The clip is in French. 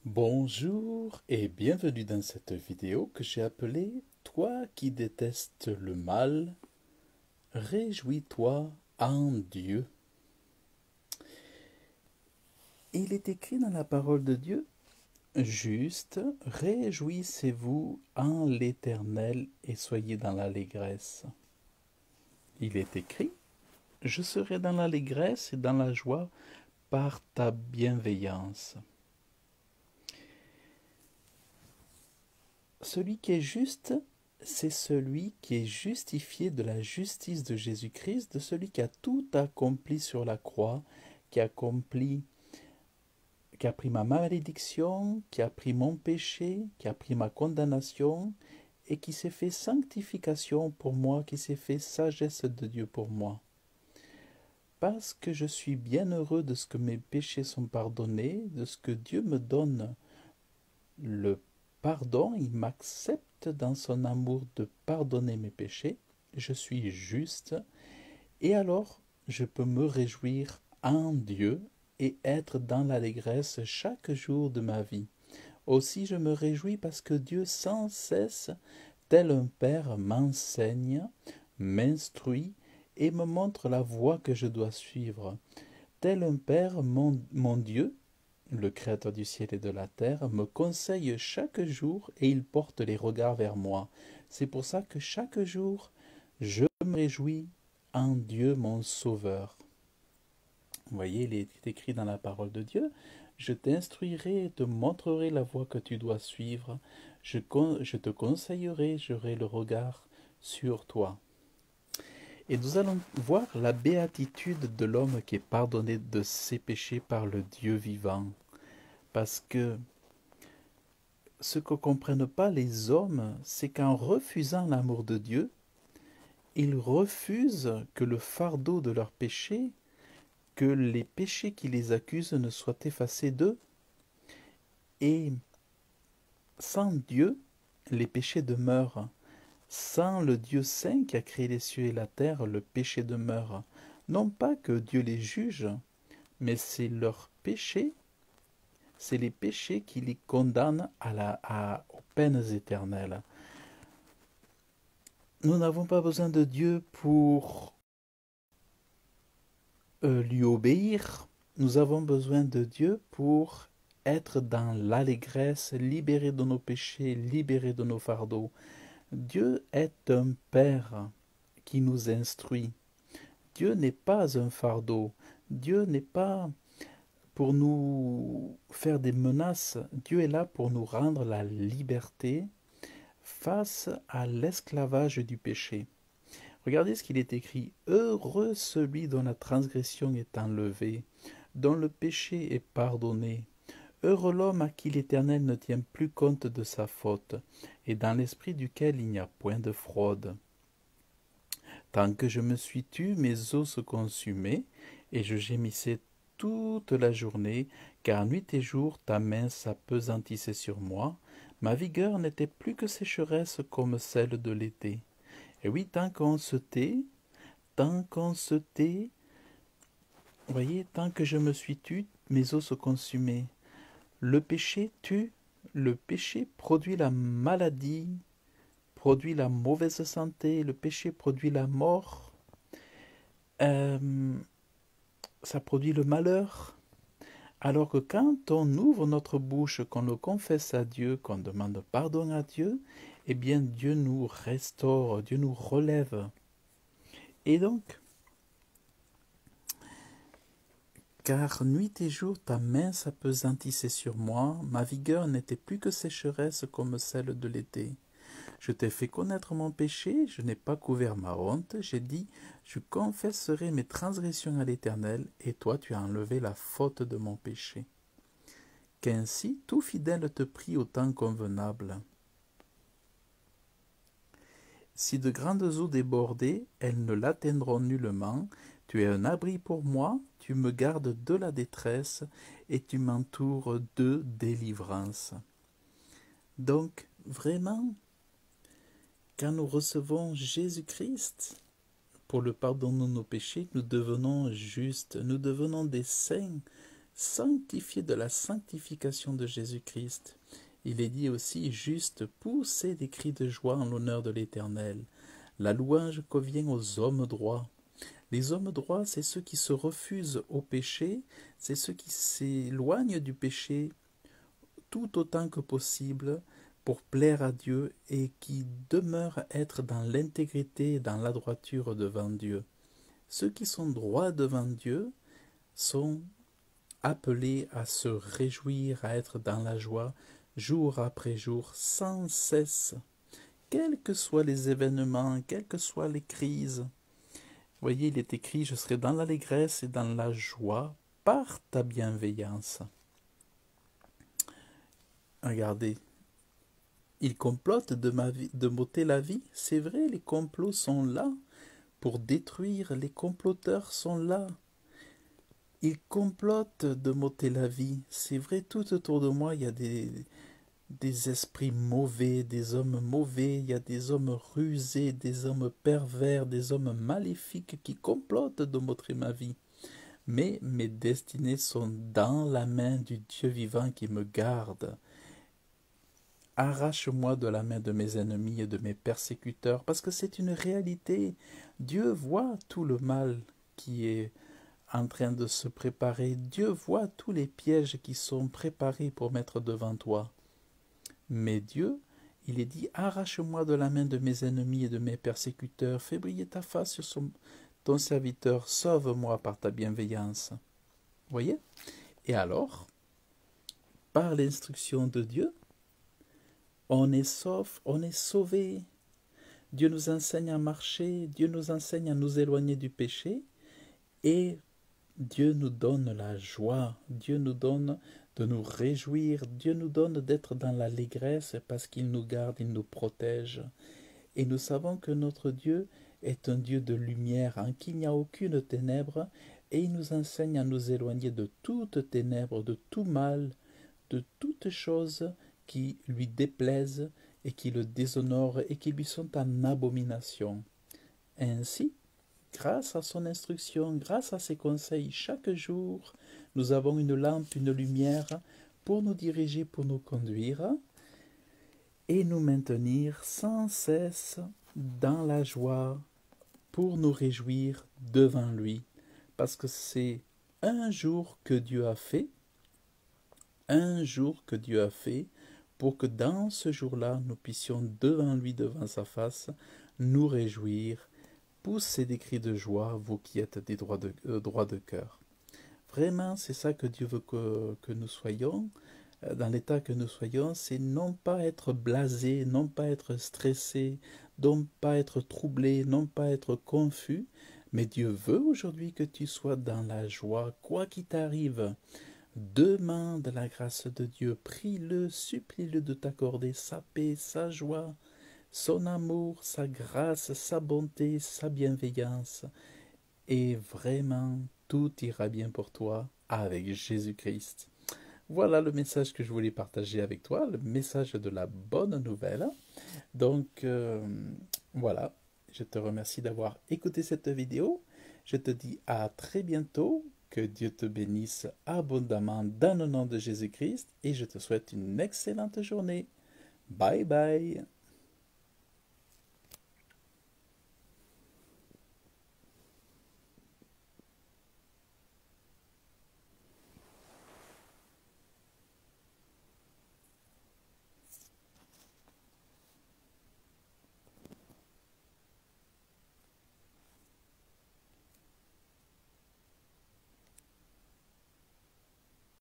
Bonjour et bienvenue dans cette vidéo que j'ai appelée Toi qui détestes le mal, réjouis-toi en Dieu. Il est écrit dans la parole de Dieu, juste, réjouissez-vous en l'Éternel et soyez dans l'allégresse. Il est écrit, je serai dans l'allégresse et dans la joie par ta bienveillance. Celui qui est juste, c'est celui qui est justifié de la justice de Jésus-Christ, de celui qui a tout accompli sur la croix, qui a accompli, qui a pris ma malédiction, qui a pris mon péché, qui a pris ma condamnation, et qui s'est fait sanctification pour moi, qui s'est fait sagesse de Dieu pour moi. Parce que je suis bien heureux de ce que mes péchés sont pardonnés, de ce que Dieu me donne le pardon, il m'accepte dans son amour de pardonner mes péchés, je suis juste, et alors je peux me réjouir en Dieu et être dans l'allégresse chaque jour de ma vie. Aussi je me réjouis parce que Dieu sans cesse, tel un père, m'enseigne, m'instruit et me montre la voie que je dois suivre. Tel un père, mon Dieu, le Créateur du ciel et de la terre, me conseille chaque jour et il porte les regards vers moi. C'est pour ça que chaque jour, je me réjouis en Dieu mon Sauveur. Vous voyez, il est écrit dans la parole de Dieu, je t'instruirai et te montrerai la voie que tu dois suivre. Je te conseillerai, j'aurai le regard sur toi. Et nous allons voir la béatitude de l'homme qui est pardonné de ses péchés par le Dieu vivant. Parce que ce que ne comprennent pas les hommes, c'est qu'en refusant l'amour de Dieu, ils refusent que le fardeau de leurs péchés, que les péchés qui les accusent ne soient effacés d'eux. Et sans Dieu, les péchés demeurent. Sans le Dieu saint qui a créé les cieux et la terre, le péché demeure. Non pas que Dieu les juge, mais c'est leur péché, c'est les péchés qui les condamnent aux peines éternelles. Nous n'avons pas besoin de Dieu pour lui obéir. Nous avons besoin de Dieu pour être dans l'allégresse, libérés de nos péchés, libérés de nos fardeaux. Dieu est un Père qui nous instruit. Dieu n'est pas un fardeau. Dieu n'est pas pour nous faire des menaces. Dieu est là pour nous rendre la liberté face à l'esclavage du péché. Regardez ce qu'il est écrit. Heureux celui dont la transgression est enlevée, dont le péché est pardonné. Heureux l'homme à qui l'Éternel ne tient plus compte de sa faute, et dans l'esprit duquel il n'y a point de fraude. Tant que je me suis tu, mes os se consumaient, et je gémissais toute la journée, car nuit et jour ta main s'appesantissait sur moi. Ma vigueur n'était plus que sécheresse comme celle de l'été. Et oui, tant qu'on se tait, vous voyez, tant que je me suis tu, mes os se consumaient. Le péché tue, le péché produit la maladie, produit la mauvaise santé, le péché produit la mort, ça produit le malheur. Alors que quand on ouvre notre bouche, qu'on le confesse à Dieu, qu'on demande pardon à Dieu, eh bien Dieu nous restaure, Dieu nous relève. Et donc, car nuit et jour ta main s'appesantissait sur moi, ma vigueur n'était plus que sécheresse comme celle de l'été. Je t'ai fait connaître mon péché, je n'ai pas couvert ma honte, j'ai dit, je confesserai mes transgressions à l'Éternel, et toi tu as enlevé la faute de mon péché. Qu'ainsi tout fidèle te prie au temps convenable. Si de grandes eaux débordaient, elles ne l'atteindront nullement. Tu es un abri pour moi, tu me gardes de la détresse, et tu m'entoures de délivrance. Donc, vraiment, quand nous recevons Jésus-Christ pour le pardon de nos péchés, nous devenons justes, nous devenons des saints, sanctifiés de la sanctification de Jésus-Christ. Il est dit aussi, juste, poussez des cris de joie en l'honneur de l'Éternel. La louange convient aux hommes droits. Les hommes droits, c'est ceux qui se refusent au péché, c'est ceux qui s'éloignent du péché tout autant que possible pour plaire à Dieu et qui demeurent être dans l'intégrité et dans la droiture devant Dieu. Ceux qui sont droits devant Dieu sont appelés à se réjouir, à être dans la joie, jour après jour, sans cesse, quels que soient les événements, quelles que soient les crises. Vous voyez, il est écrit, je serai dans l'allégresse et dans la joie par ta bienveillance. Regardez, il complote de m'ôter la vie. C'est vrai, les complots sont là pour détruire, les comploteurs sont là. Ils complotent de m'ôter la vie. C'est vrai, tout autour de moi, il y a des esprits mauvais, des hommes mauvais, il y a des hommes rusés, des hommes pervers, des hommes maléfiques qui complotent de m'ôter ma vie. Mais mes destinées sont dans la main du Dieu vivant qui me garde. Arrache-moi de la main de mes ennemis et de mes persécuteurs, parce que c'est une réalité. Dieu voit tout le mal qui est en train de se préparer. Dieu voit tous les pièges qui sont préparés pour mettre devant toi. Mais Dieu, il est dit, arrache-moi de la main de mes ennemis et de mes persécuteurs, fais briller ta face sur ton serviteur, sauve-moi par ta bienveillance. Vous voyez? Et alors, par l'instruction de Dieu, on est sauf, on est sauvé. Dieu nous enseigne à marcher, Dieu nous enseigne à nous éloigner du péché, et Dieu nous donne la joie, Dieu nous donne de nous réjouir, Dieu nous donne d'être dans l'allégresse parce qu'il nous garde, il nous protège. Et nous savons que notre Dieu est un Dieu de lumière, en qui il n'y a aucune ténèbre, et il nous enseigne à nous éloigner de toute ténèbre, de tout mal, de toutes choses qui lui déplaisent et qui le déshonorent et qui lui sont en abomination. Ainsi, grâce à son instruction, grâce à ses conseils, chaque jour, nous avons une lampe, une lumière pour nous diriger, pour nous conduire et nous maintenir sans cesse dans la joie pour nous réjouir devant lui. Parce que c'est un jour que Dieu a fait, un jour que Dieu a fait, pour que dans ce jour-là, nous puissions devant lui, devant sa face, nous réjouir. Poussez des cris de joie, vous qui êtes des droits de cœur. Vraiment, c'est ça que Dieu veut que nous soyons. Dans l'état que nous soyons, c'est non pas être blasé, non pas être stressé, non pas être troublé, non pas être confus, mais Dieu veut aujourd'hui que tu sois dans la joie, quoi qu'il t'arrive. Demande la grâce de Dieu, prie-le, supplie-le de t'accorder sa paix, sa joie, son amour, sa grâce, sa bonté, sa bienveillance. Et vraiment, tout ira bien pour toi avec Jésus-Christ. Voilà le message que je voulais partager avec toi, le message de la bonne nouvelle. Donc, voilà, je te remercie d'avoir écouté cette vidéo. Je te dis à très bientôt. Que Dieu te bénisse abondamment dans le nom de Jésus-Christ et je te souhaite une excellente journée. Bye bye.